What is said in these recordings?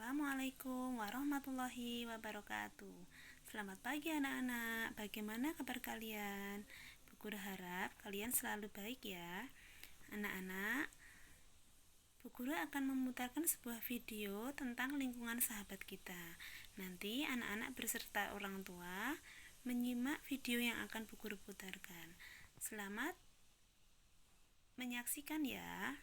Assalamualaikum warahmatullahi wabarakatuh. Selamat pagi anak-anak. Bagaimana kabar kalian? Bu Guru harap kalian selalu baik ya. Anak-anak, Bu Guru akan memutarkan sebuah video tentang lingkungan sahabat kita. Nanti anak-anak beserta orang tua menyimak video yang akan Bu Guru putarkan. Selamat menyaksikan ya.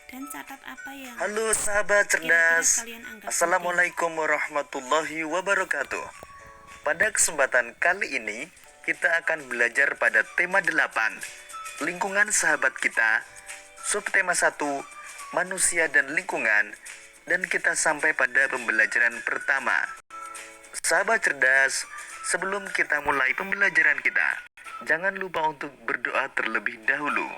Dan catat apa yang Halo sahabat kira-kira cerdas, kalian anggap Assalamualaikum warahmatullahi wabarakatuh. Pada kesempatan kali ini, kita akan belajar pada tema 8, lingkungan sahabat kita, subtema 1, manusia dan lingkungan, dan kita sampai pada pembelajaran pertama. Sahabat cerdas, sebelum kita mulai pembelajaran kita, jangan lupa untuk berdoa terlebih dahulu.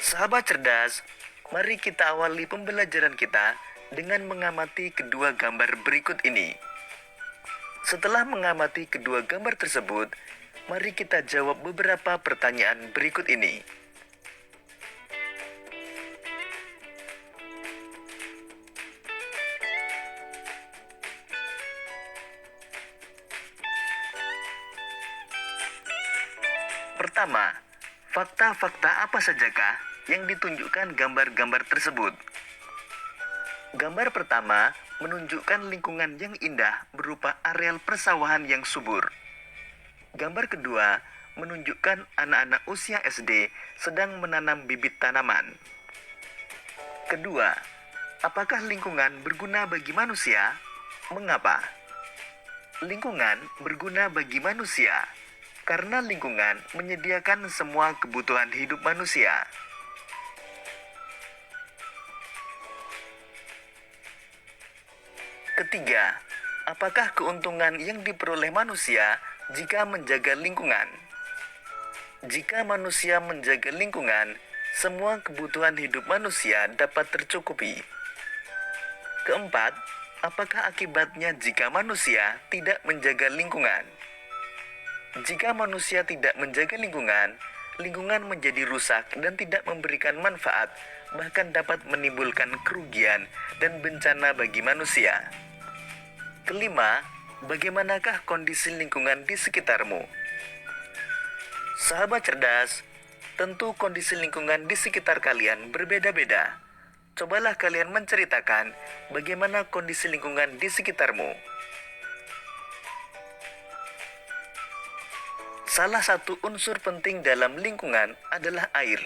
Sahabat cerdas, mari kita awali pembelajaran kita dengan mengamati kedua gambar berikut ini. Setelah mengamati kedua gambar tersebut, mari kita jawab beberapa pertanyaan berikut ini. Pertama, fakta-fakta apa sajakah yang ditunjukkan gambar-gambar tersebut? Gambar pertama menunjukkan lingkungan yang indah berupa areal persawahan yang subur. Gambar kedua menunjukkan anak-anak usia SD sedang menanam bibit tanaman. Kedua, apakah lingkungan berguna bagi manusia? Mengapa? Lingkungan berguna bagi manusia karena lingkungan menyediakan semua kebutuhan hidup manusia. Ketiga, apakah keuntungan yang diperoleh manusia jika menjaga lingkungan? Jika manusia menjaga lingkungan, semua kebutuhan hidup manusia dapat tercukupi. Keempat, apakah akibatnya jika manusia tidak menjaga lingkungan? Jika manusia tidak menjaga lingkungan, lingkungan menjadi rusak dan tidak memberikan manfaat, bahkan dapat menimbulkan kerugian dan bencana bagi manusia. Kelima, bagaimanakah kondisi lingkungan di sekitarmu? Sahabat cerdas, tentu kondisi lingkungan di sekitar kalian berbeda-beda. Cobalah kalian menceritakan bagaimana kondisi lingkungan di sekitarmu. Salah satu unsur penting dalam lingkungan adalah air.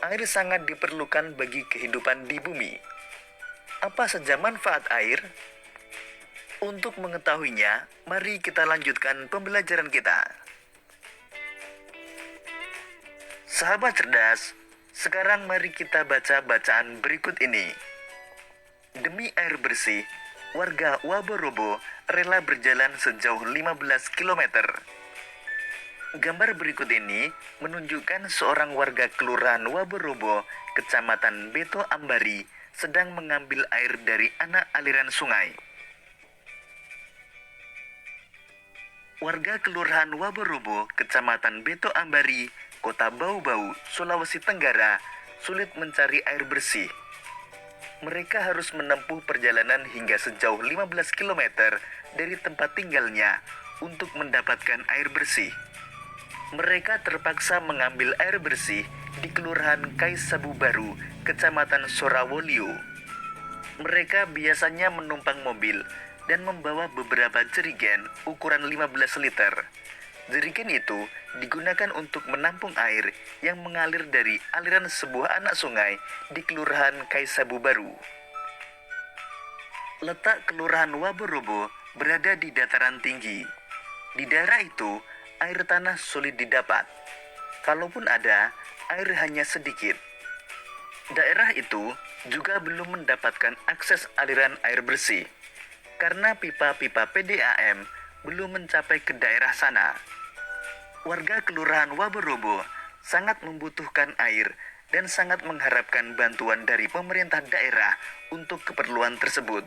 Air sangat diperlukan bagi kehidupan di bumi. Apa saja manfaat air? Untuk mengetahuinya, mari kita lanjutkan pembelajaran kita. Sahabat cerdas, sekarang mari kita baca bacaan berikut ini. Demi air bersih, warga Waborobo rela berjalan sejauh 15 km. Gambar berikut ini menunjukkan seorang warga Kelurahan Waborobo, Kecamatan Beto Ambari, sedang mengambil air dari anak aliran sungai. Warga Kelurahan Waborobo, Kecamatan Beto Ambari, Kota Bau-Bau, Sulawesi Tenggara, sulit mencari air bersih. Mereka harus menempuh perjalanan hingga sejauh 15 km dari tempat tinggalnya untuk mendapatkan air bersih. Mereka terpaksa mengambil air bersih di Kelurahan Kaisabu Baru, Kecamatan Sorawolio. Mereka biasanya menumpang mobil dan membawa beberapa jerigen ukuran 15 liter. Jerigen itu digunakan untuk menampung air yang mengalir dari aliran sebuah anak sungai di Kelurahan Kaisabu Baru. Letak Kelurahan Waborobo berada di dataran tinggi. Di daerah itu, air tanah sulit didapat. Kalaupun ada, air hanya sedikit. Daerah itu juga belum mendapatkan akses aliran air bersih karena pipa-pipa PDAM belum mencapai ke daerah sana. Warga Kelurahan Waborobo sangat membutuhkan air dan sangat mengharapkan bantuan dari pemerintah daerah untuk keperluan tersebut.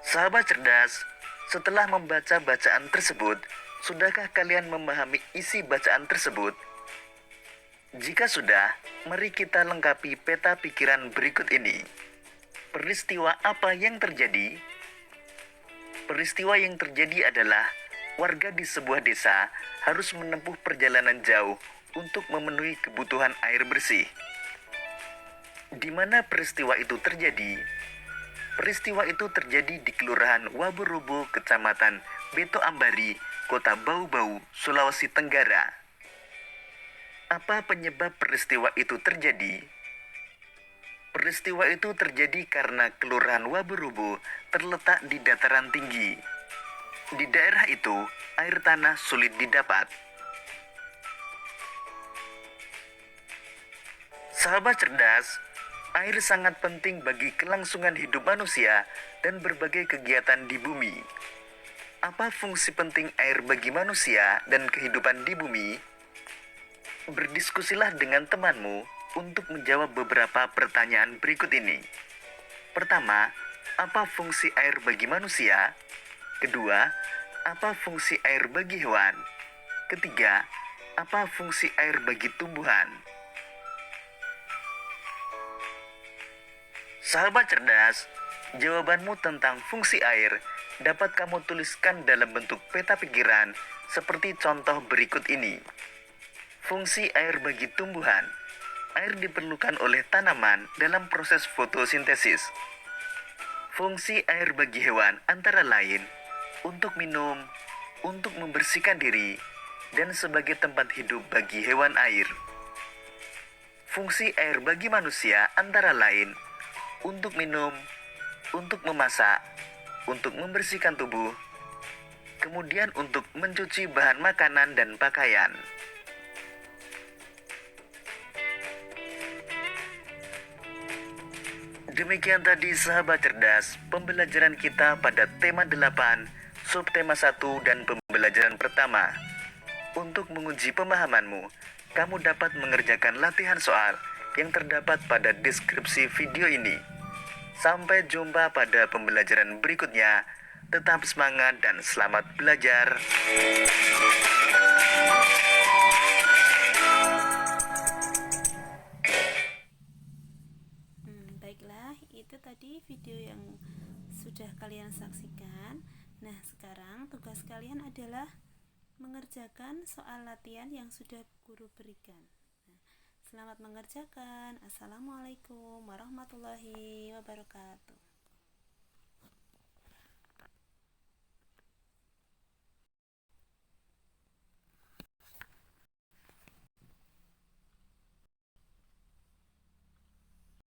Sahabat cerdas, setelah membaca bacaan tersebut, sudahkah kalian memahami isi bacaan tersebut? Jika sudah, mari kita lengkapi peta pikiran berikut ini. Peristiwa apa yang terjadi? Peristiwa yang terjadi adalah warga di sebuah desa harus menempuh perjalanan jauh untuk memenuhi kebutuhan air bersih. Di mana peristiwa itu terjadi? Peristiwa itu terjadi di Kelurahan Waborobo, Kecamatan Beto Ambari, Kota Bau-Bau, Sulawesi Tenggara. Apa penyebab peristiwa itu terjadi? Peristiwa itu terjadi karena Kelurahan Waborobo terletak di dataran tinggi. Di daerah itu, air tanah sulit didapat. Sahabat cerdas, air sangat penting bagi kelangsungan hidup manusia dan berbagai kegiatan di bumi. Apa fungsi penting air bagi manusia dan kehidupan di bumi? Berdiskusilah dengan temanmu untuk menjawab beberapa pertanyaan berikut ini. Pertama, apa fungsi air bagi manusia? Kedua, apa fungsi air bagi hewan? Ketiga, apa fungsi air bagi tumbuhan? Sahabat cerdas, jawabanmu tentang fungsi air dapat kamu tuliskan dalam bentuk peta pikiran seperti contoh berikut ini. Fungsi air bagi tumbuhan. Air diperlukan oleh tanaman dalam proses fotosintesis. Fungsi air bagi hewan antara lain untuk minum, untuk membersihkan diri, dan sebagai tempat hidup bagi hewan air. Fungsi air bagi manusia antara lain untuk minum, untuk memasak, untuk membersihkan tubuh, kemudian untuk mencuci bahan makanan dan pakaian. Demikian tadi sahabat cerdas, pembelajaran kita pada tema 8, subtema 1 dan pembelajaran pertama. Untuk menguji pemahamanmu, kamu dapat mengerjakan latihan soal yang terdapat pada deskripsi video ini. Sampai jumpa pada pembelajaran berikutnya. Tetap semangat dan selamat belajar. Baiklah, itu tadi video yang sudah kalian saksikan. Nah, sekarang tugas kalian adalah mengerjakan soal latihan yang sudah guru berikan. Selamat mengerjakan. Assalamualaikum warahmatullahi wabarakatuh.